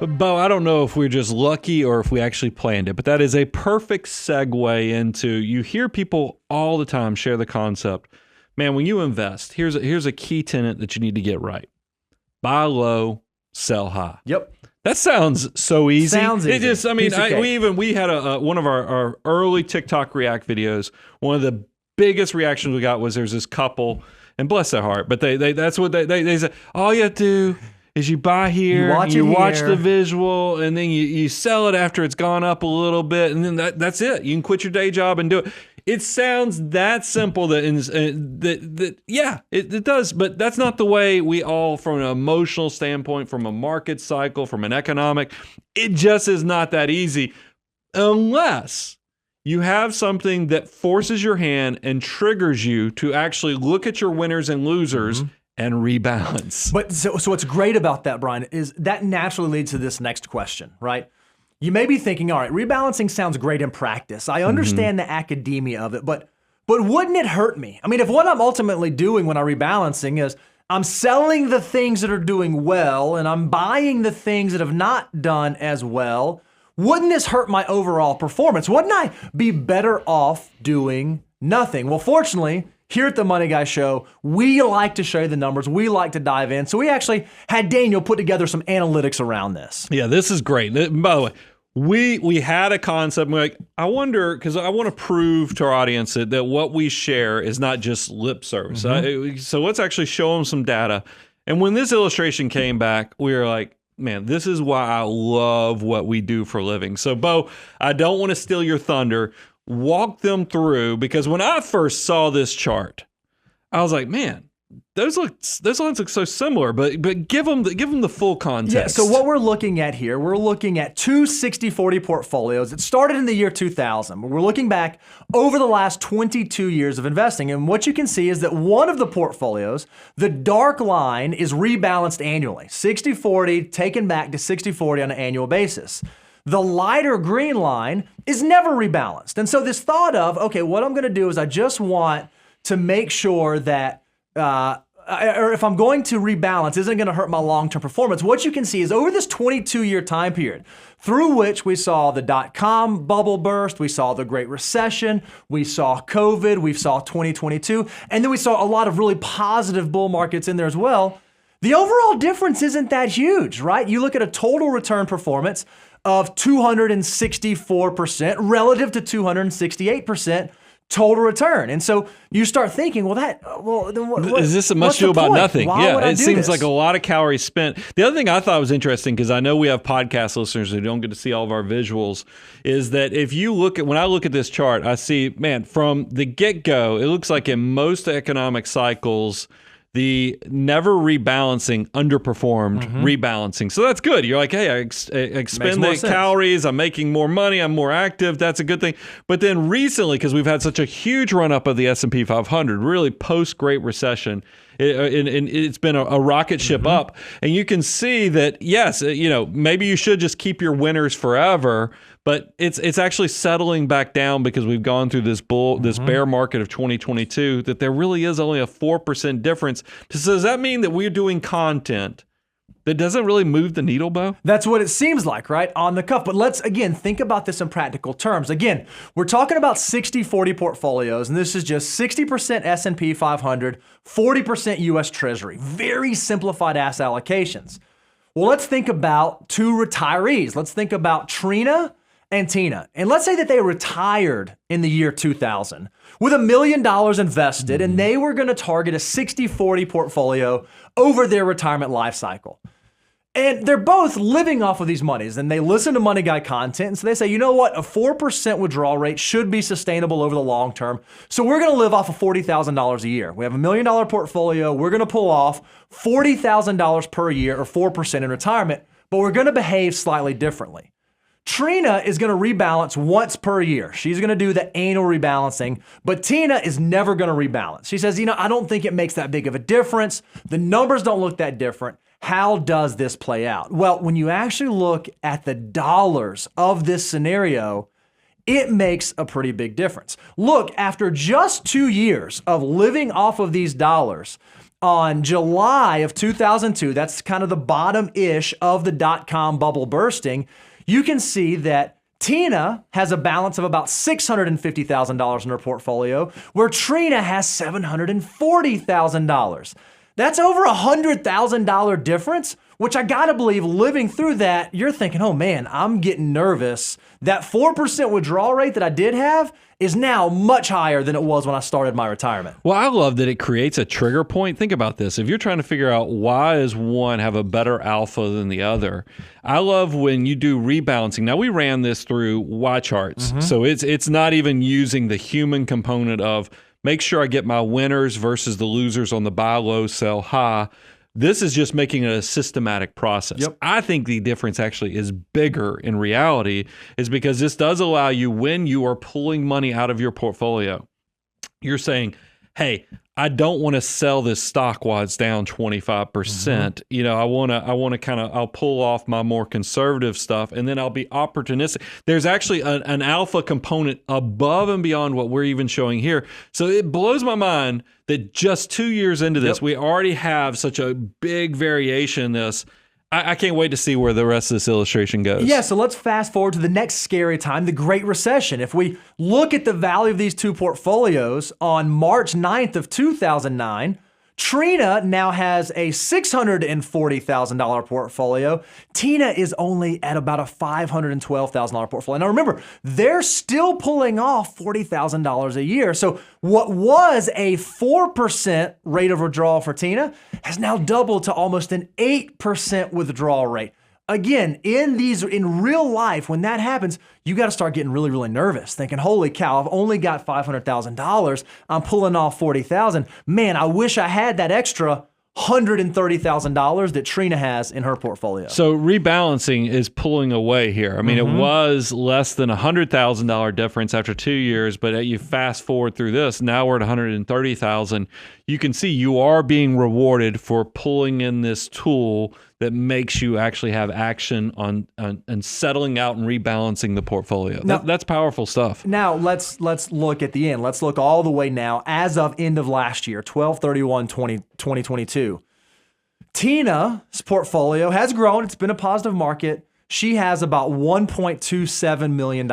But Bo, I don't know if we're just lucky or if we actually planned it, but that is a perfect segue into, you hear people all the time share the concept, man, when you invest, here's a key tenet that you need to get right. Buy low, sell high. Yep. That sounds so easy. Sounds easy. It just, I mean, we had one of our early TikTok React videos. One of the biggest reactions we got was there's this couple, and bless their heart, but that's what they said. All you have to do is you buy here, you watch the visual, and then you sell it after it's gone up a little bit, and then that's it. You can quit your day job and do it. It sounds that simple that it does, but that's not the way we all, from an emotional standpoint, from a market cycle, from an economic, it just is not that easy unless you have something that forces your hand and triggers you to actually look at your winners and losers and rebalance. But so what's great about that, Brian, is that naturally leads to this next question, right? You may be thinking, all right, rebalancing sounds great in practice. I understand the academia of it, but wouldn't it hurt me? I mean, if what I'm ultimately doing when I'm rebalancing is I'm selling the things that are doing well and I'm buying the things that have not done as well, wouldn't this hurt my overall performance? Wouldn't I be better off doing nothing? Well, fortunately, here at the Money Guy Show, we like to show you the numbers. We like to dive in. So we actually had Daniel put together some analytics around this. Yeah, this is great. By the way, we had a concept. We're like, I wonder, because I want to prove to our audience that what we share is not just lip service. So let's actually show them some data. And when this illustration came back, we were like, man, this is why I love what we do for a living. So, Bo, I don't want to steal your thunder. Walk them through, because when I first saw this chart, I was like, man, those lines look so similar, but give them the full context. Yeah, so what we're looking at here, we're looking at two 60-40 portfolios. It started in the year 2000. We're looking back over the last 22 years of investing, and what you can see is that one of the portfolios, the dark line, is rebalanced annually. 60-40 taken back to 60-40 on an annual basis. The lighter green line is never rebalanced. And so this thought of, okay, what I'm going to do is I just want to make sure that, or if I'm going to rebalance, isn't going to hurt my long-term performance. What you can see is over this 22-year time period, through which we saw the dot-com bubble burst, we saw the Great Recession, we saw COVID, we saw 2022, and then we saw a lot of really positive bull markets in there as well. The overall difference isn't that huge, right? You look at a total return performance of 264% relative to 268% total return. And so you start thinking, is this a must do about nothing? Yeah, it seems like a lot of calories spent. The other thing I thought was interesting, because I know we have podcast listeners who don't get to see all of our visuals, is that if you when I look at this chart, I see, man, from the get-go, it looks like in most economic cycles, the never rebalancing underperformed rebalancing. So that's good. You're like, hey, I expend the calories, I'm making more money, I'm more active, that's a good thing. But then recently, because we've had such a huge run-up of the S&P 500, really post-Great Recession, it's been a rocket ship up. And you can see that, yes, maybe you should just keep your winners forever, but it's actually settling back down because we've gone through this bear market of 2022, that there really is only a 4% difference. So does that mean that we're doing content that doesn't really move the needle, Bo? That's what it seems like, right? On the cuff. But let's, again, think about this in practical terms. Again, we're talking about 60-40 portfolios, and this is just 60% S&P 500, 40% U.S. Treasury. Very simplified asset allocations. Well, let's think about two retirees. Let's think about Trina and Tina. And let's say that they retired in the year 2000 with $1 million invested, and they were going to target a 60-40 portfolio over their retirement life cycle. And they're both living off of these monies, and they listen to Money Guy content, and so they say, you know what, a 4% withdrawal rate should be sustainable over the long term, so we're going to live off of $40,000 a year. We have $1 million portfolio, we're going to pull off $40,000 per year, or 4% in retirement, but we're going to behave slightly differently. Trina is going to rebalance once per year. She's going to do the annual rebalancing, but Tina is never going to rebalance. She says, I don't think it makes that big of a difference. The numbers don't look that different. How does this play out? Well, when you actually look at the dollars of this scenario, it makes a pretty big difference. Look, after just 2 years of living off of these dollars, on July of 2002, that's kind of the bottom-ish of the dot-com bubble bursting, you can see that Tina has a balance of about $650,000 in her portfolio, where Trina has $740,000. That's over $100,000 difference, which I gotta believe living through that, you're thinking, oh man, I'm getting nervous. That 4% withdrawal rate that I did have is now much higher than it was when I started my retirement. Well, I love that it creates a trigger point. Think about this. If you're trying to figure out why does one have a better alpha than the other, I love when you do rebalancing. Now, we ran this through Y charts, so it's not even using the human component of make sure I get my winners versus the losers on the buy low, sell high. This is just making it a systematic process. Yep. I think the difference actually is bigger in reality is because this does allow you, when you are pulling money out of your portfolio, you're saying, hey, I don't want to sell this stock while it's down 25%. You know, I want to kind of, I'll pull off my more conservative stuff and then I'll be opportunistic. There's actually an alpha component above and beyond what we're even showing here. So it blows my mind that just 2 years into this, we already have such a big variation in this. I can't wait to see where the rest of this illustration goes. Yeah, so let's fast forward to the next scary time, the Great Recession. If we look at the value of these two portfolios on March 9th of 2009, Trina now has a $640,000 portfolio. Tina is only at about a $512,000 portfolio. Now remember, they're still pulling off $40,000 a year. So what was a 4% rate of withdrawal for Tina has now doubled to almost an 8% withdrawal rate. Again, in real life, when that happens, you got to start getting really, really nervous, thinking, holy cow, I've only got $500,000. I'm pulling off $40,000. Man, I wish I had that extra $130,000 that Trina has in her portfolio. So rebalancing is pulling away here. I mean, it was less than $100,000 difference after 2 years, but you fast forward through this, now we're at $130,000. You can see you are being rewarded for pulling in this tool that makes you actually have action on settling out and rebalancing the portfolio. Now, that's powerful stuff. Now let's look at the end. Let's look all the way now as of end of last year, 12/31/2022. Tina's portfolio has grown. It's been a positive market. She has about $1.27 million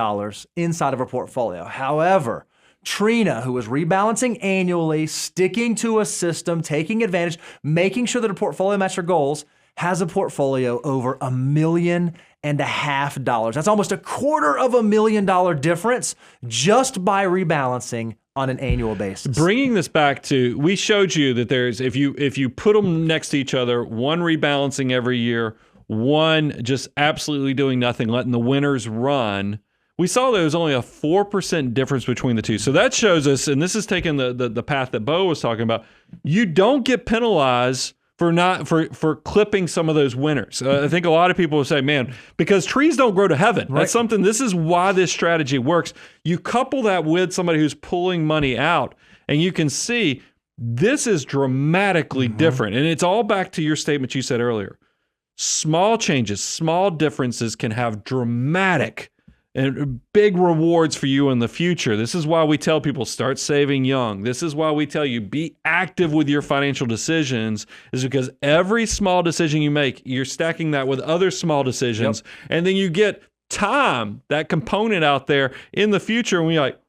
inside of her portfolio. However, Trina, who is rebalancing annually, sticking to a system, taking advantage, making sure that her portfolio matches her goals, has a portfolio over $1.5 million. That's almost $250,000 difference just by rebalancing on an annual basis. Bringing this back to, we showed you that there's, if you put them next to each other, one rebalancing every year, one just absolutely doing nothing, letting the winners run. We saw there was only a 4% difference between the two. So that shows us, and this is taking the path that Bo was talking about, you don't get penalized for clipping some of those winners. I think a lot of people will say, man, because trees don't grow to heaven. Right. That's something, this is why this strategy works. You couple that with somebody who's pulling money out, and you can see this is dramatically different. And it's all back to your statement you said earlier. Small changes, small differences can have dramatic and big rewards for you in the future. This is why we tell people start saving young. This is why we tell you be active with your financial decisions, is because every small decision you make, you're stacking that with other small decisions. And then you get time, that component out there in the future. And we're like,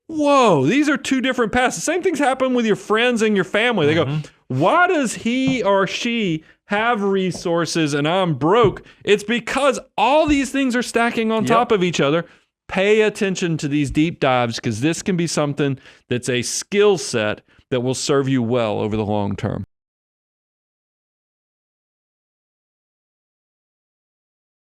whoa, these are two different paths. The same things happen with your friends and your family. They go, why does he or she have resources and I'm broke? It's because all these things are stacking on top of each other. Pay attention to these deep dives, because this can be something that's a skill set that will serve you well over the long term.